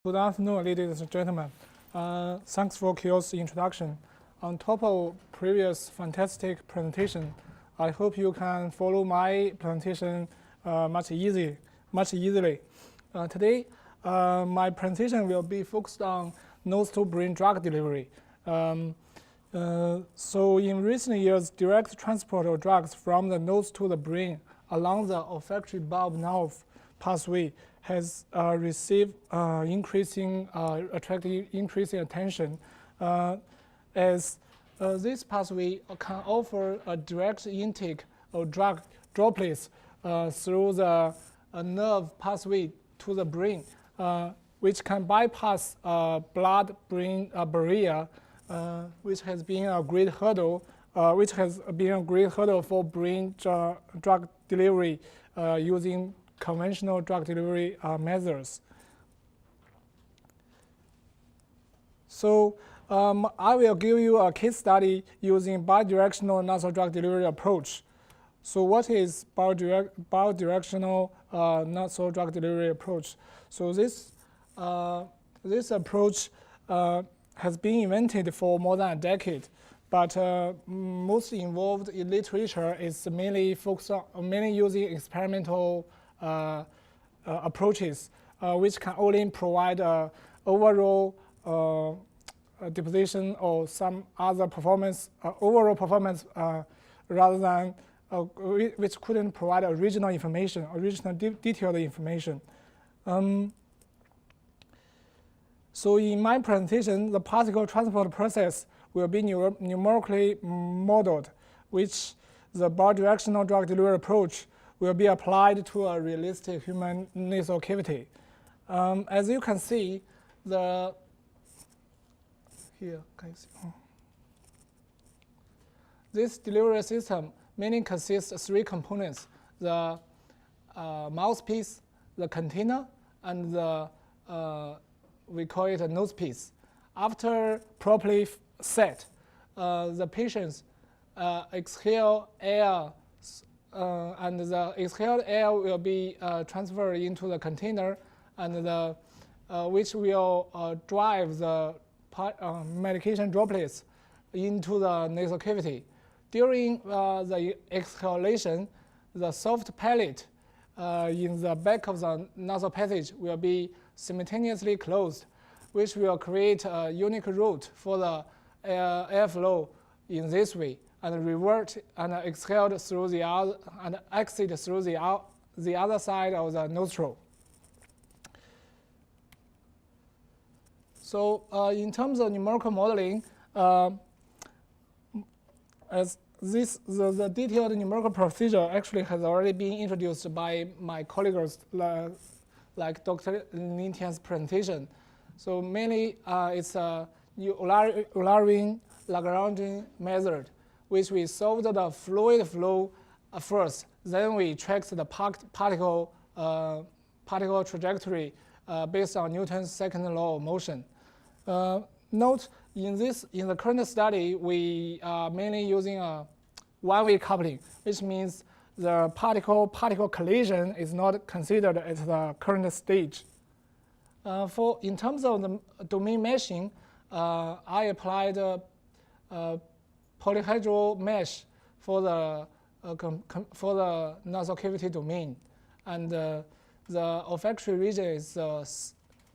Good afternoon, ladies and gentlemen. Thanks for Kyo's introduction. On top of previous fantastic presentation, I hope you can follow my presentation much easily. Today, my presentation will be focused on nose-to-brain drug delivery. So in recent years, direct transport of drugs from the nose to the brain along the olfactory bulb nerve pathway has received increasing attention as this pathway can offer a direct intake of drug droplets through the nerve pathway to the brain, which can bypass blood-brain barrier, which has been a great hurdle, for brain drug delivery using conventional drug delivery methods. So I will give you a case study using bidirectional nasal drug delivery approach. So what is bidirectional nasal drug delivery approach? So this approach has been invented for more than a decade, but most involved in literature is mainly using experimental approaches, which can only provide overall deposition or some other overall performance, rather than which couldn't provide original detailed information. So in my presentation, the particle transport process will be numerically modeled, which the bidirectional drug delivery approach will be applied to a realistic human nasal cavity. As you can see, this delivery system mainly consists of three components: the mouthpiece, the container, and we call it a nose piece. After properly set, the patients exhale air, and the exhaled air will be transferred into the container, and which will drive the medication droplets into the nasal cavity. During the exhalation, the soft palate in the back of the nasal passage will be simultaneously closed, which will create a unique route for the airflow in this way, and revert and exhaled through the other, and exit through the other side of the nostril. So in terms of numerical modeling, the detailed numerical procedure actually has already been introduced by my colleagues, like Dr. Lin Tian's presentation. So mainly it's a Lagrangian method, which we solved the fluid flow first, then we tracked the particle trajectory based on Newton's second law of motion. Note in the current study, we are mainly using a one-way coupling, which means the particle collision is not considered at the current stage. In terms of the domain meshing, I applied polyhedral mesh for the nasal cavity domain, and the olfactory region is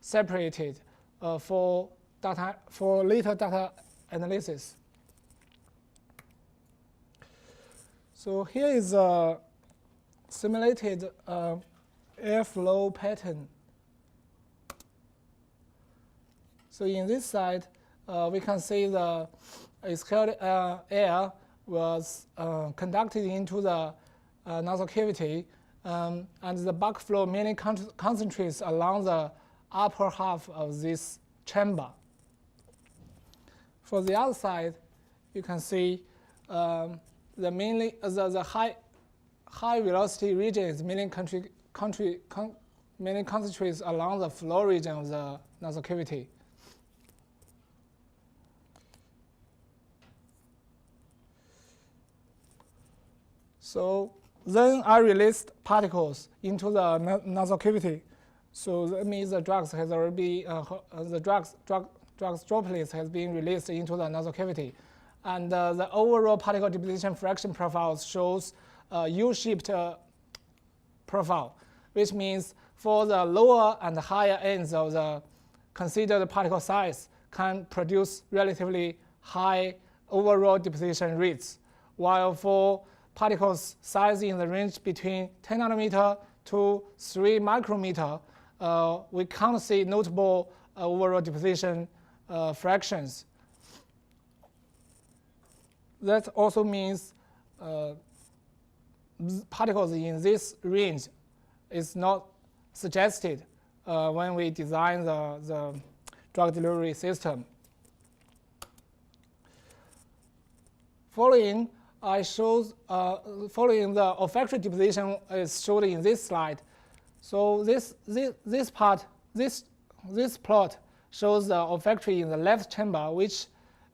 separated for later data analysis. So here is a simulated airflow pattern. So in this side, we can see the exhaled air was conducted into the nasal cavity, and the backflow mainly concentrates along the upper half of this chamber. For the other side, you can see the high velocity region is mainly concentrates along the floor region of the nasal cavity. So then I released particles into the nasal cavity. So that means the drugs has already drugs droplets has been released into the nasal cavity, and the overall particle deposition fraction profile shows a U-shaped profile, which means for the lower and higher ends of the considered particle size can produce relatively high overall deposition rates, while for particles size in the range between 10 nanometer to 3 micrometer, we can't see notable overall deposition fractions. That also means particles in this range is not suggested when we design the drug delivery system. Following the olfactory deposition is shown in this slide. So this plot shows the olfactory in the left chamber, which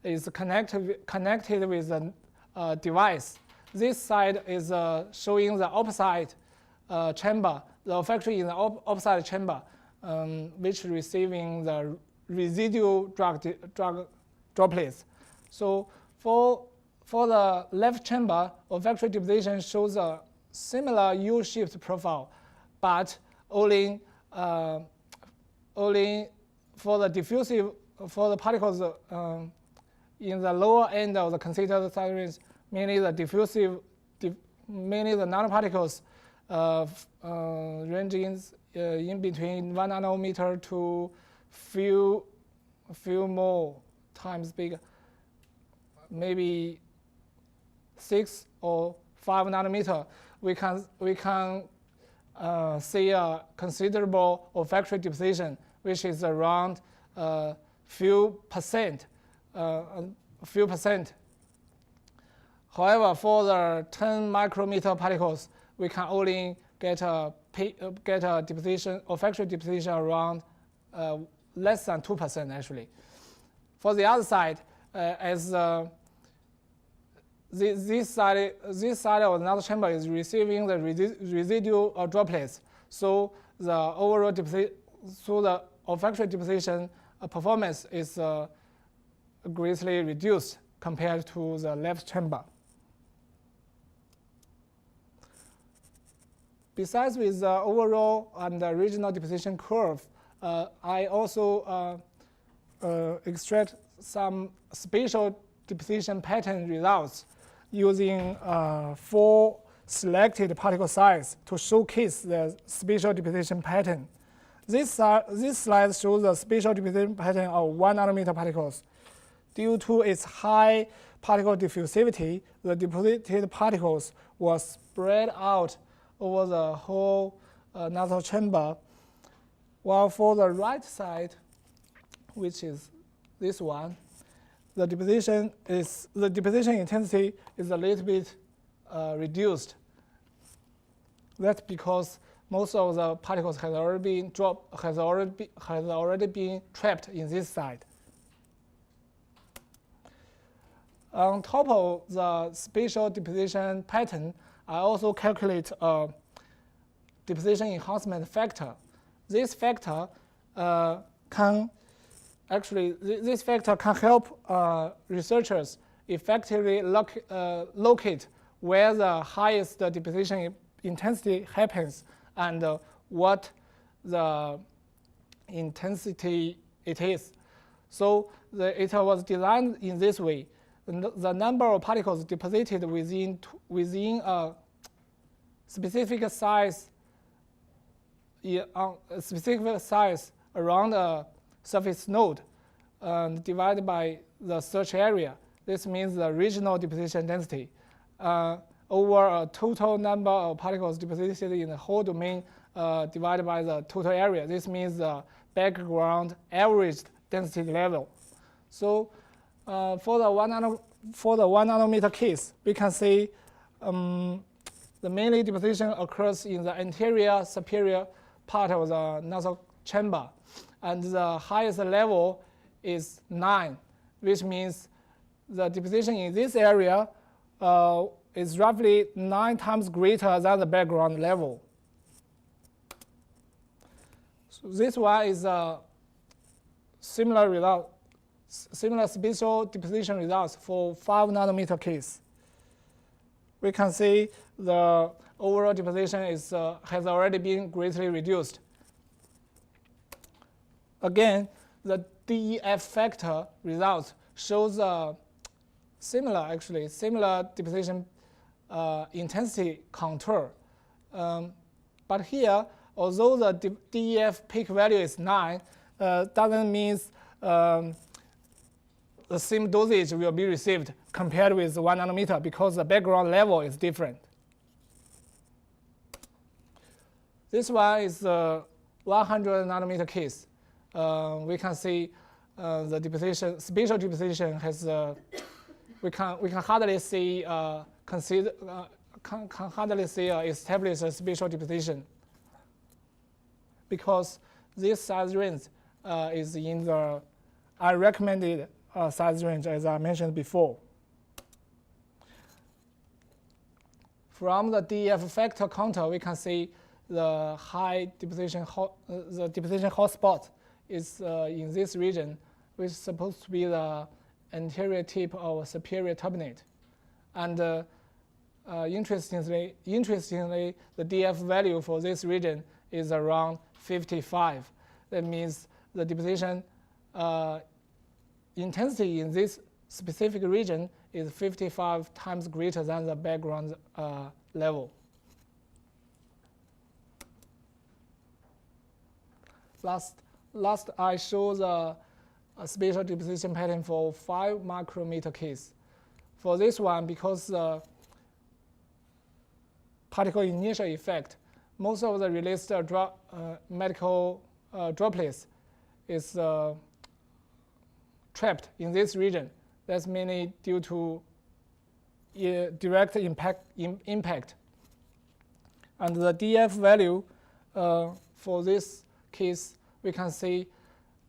is connected with the device. This side is showing the opposite chamber, the olfactory in the opposite chamber, which receiving the residual drug droplets. So for the left chamber, olfactory deposition shows a similar U-shaped profile, but only for the diffusive, for the particles in the lower end of the considered size range, mainly the diffusive, mainly the nanoparticles ranging in between 1 nanometer to few more times bigger, maybe 6 or 5 nanometer. We can see a considerable olfactory deposition, which is around few percent. However, for the 10 micrometer particles, we can only get a deposition, olfactory deposition around less than 2% actually. For the other side, as this side of another chamber is receiving the residual droplets, so the overall the olfactory deposition performance is greatly reduced compared to the left chamber. Besides with the overall and the regional deposition curve, I also extract some spatial deposition pattern results using 4 selected particle size to showcase the spatial deposition pattern. This slide shows the spatial deposition pattern of 1 nanometer particles. Due to its high particle diffusivity, the deposited particles were spread out over the whole nasal chamber, while for the right side, which is this one, the deposition intensity is a little bit reduced. That's because most of the particles has already been trapped in this side. On top of the spatial deposition pattern, I also calculate a deposition enhancement factor. This factor can help researchers effectively locate where the highest deposition intensity happens and what the intensity it is. So it was designed in this way. The number of particles deposited within a specific size around a surface node divided by the search area. This means the regional deposition density over a total number of particles deposited in the whole domain divided by the total area. This means the background averaged density level. So for the 1 nanometer case, we can see the mainly deposition occurs in the anterior superior part of the nasal chamber, and the highest level is 9, which means the deposition in this area is roughly 9 times greater than the background level. this one is a similar result, similar spatial deposition results for 5 nanometer case. We can see the overall deposition is, has already been greatly reduced. Again, the DEF factor results shows a similar deposition intensity contour. But here, although the DEF peak value is 9, doesn't mean the same dosage will be received compared with 1 nanometer because the background level is different. This one is the 100 nanometer case. We can see the deposition, spatial deposition has. We can hardly see established spatial deposition because this size range is in the unrecommended size range, as I mentioned before. From the DEF factor counter, we can see the high deposition, the deposition hotspot is in this region, which is supposed to be the anterior tip of superior turbinate. And interestingly, the DF value for this region is around 55. That means the deposition intensity in this specific region is 55 times greater than the background level. Last, I show the spatial deposition pattern for 5 micrometer case. For this one, because the particle inertia effect, most of the released medical droplets is trapped in this region. That's mainly due to direct impact. And the DF value for this case, we can see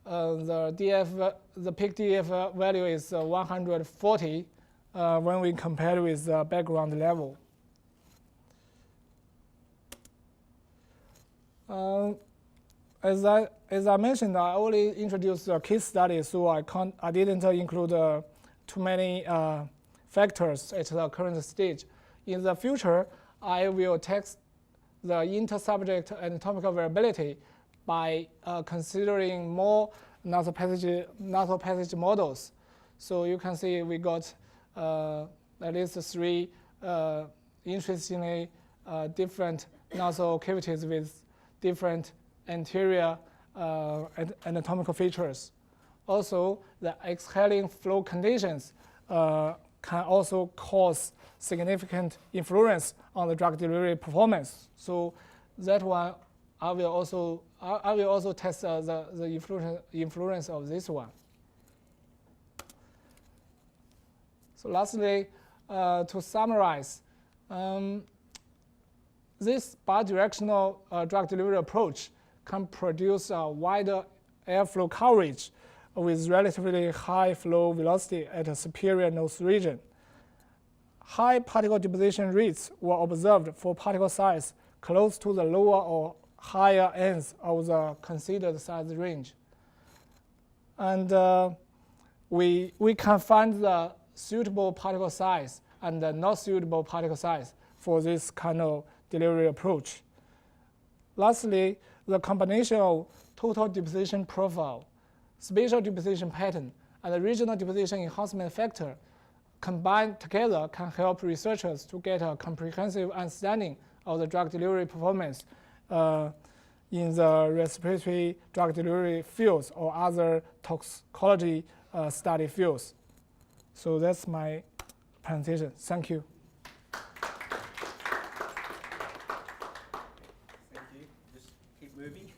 the peak DF value is 140 when we compare with the background level. As I mentioned, I only introduced a case study, so I didn't include too many factors at the current stage. In the future, I will test the inter-subject anatomical variability by considering more nasal passage models. So you can see we got at least 3 interestingly different nasal cavities with different anterior anatomical features. Also, the exhaling flow conditions can also cause significant influence on the drug delivery performance. So that one, I will also test the influence of this one. So lastly, to summarize, this bidirectional drug delivery approach can produce a wider airflow coverage with relatively high flow velocity at a superior nose region. High particle deposition rates were observed for particle size close to the lower or higher ends of the considered size range. And we can find the suitable particle size and the not suitable particle size for this kind of delivery approach. Lastly, the combination of total deposition profile, spatial deposition pattern, and the regional deposition enhancement factor combined together can help researchers to get a comprehensive understanding of the drug delivery performance in the respiratory drug delivery fields or other toxicology study fields. So that's my presentation. Thank you. Thank you. Just keep moving.